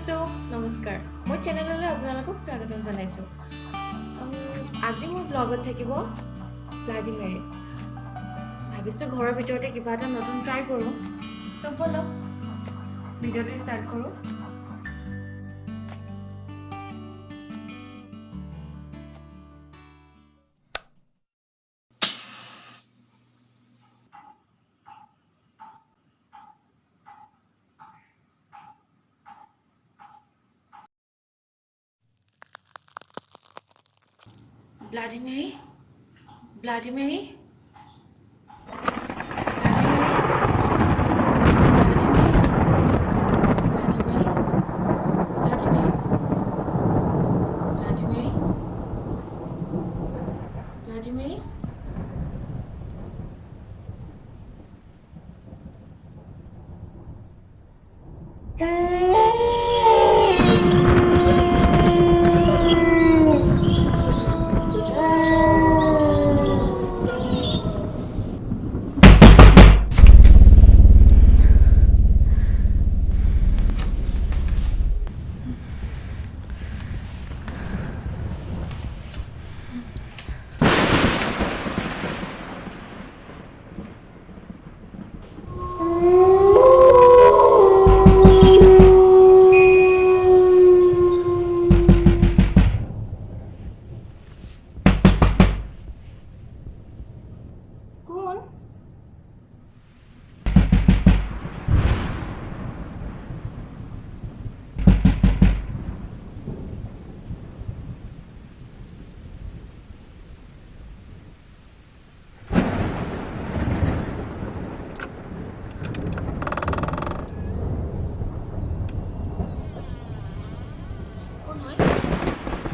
নমস্তে নমস্কাৰ মোৰ চেনেললৈ আপোনালোকক স্বাগতম জনাইছো আজি মোৰ ব্লগত থাকিব ভ্লাদিমিৰ ভাবিছো ঘৰৰ ভিতৰতে কিবা এটা নতুন ট্ৰাই কৰো সো বলক ভিডিঅ'টো ষ্টাৰ্ট কৰো Vladimir, Vladimir, Vladimir, Vladimir, Vladimir, Vladimir, Vladimir, Vladimir.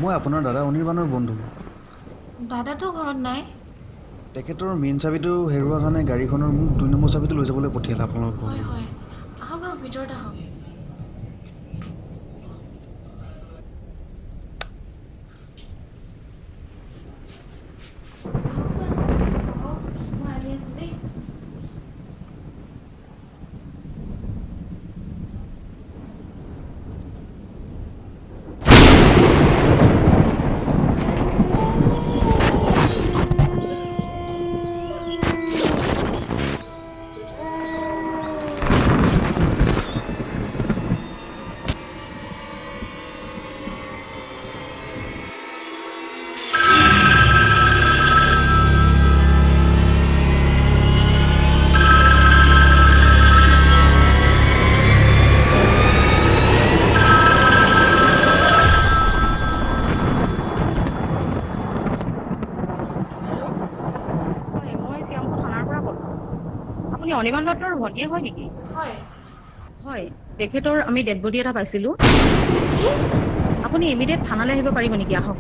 মই আপোনাৰ দাদা অনিৰ্বাণৰ বন্ধু দাদাটো ঘৰত নাই তেখেতৰ মেইন চাবিটো হেৰুৱা কাৰণে গাড়ীখনৰ মোক 2 নম্বৰ চাবিটো লৈ যাবলৈ পঠিয়ালে আপোনালোকৰ হয় হয় আহক ভিতৰত আহক অনিৰ্বাণ দত্তৰ ভণ্টিয়ে হয় নেকি? হয় হয় তেখেতৰ আমি ডেড বডি এটা পাইছিলোঁ আপুনি ইমিডিয়েট থানালৈ আহিব পাৰিব নেকি আহক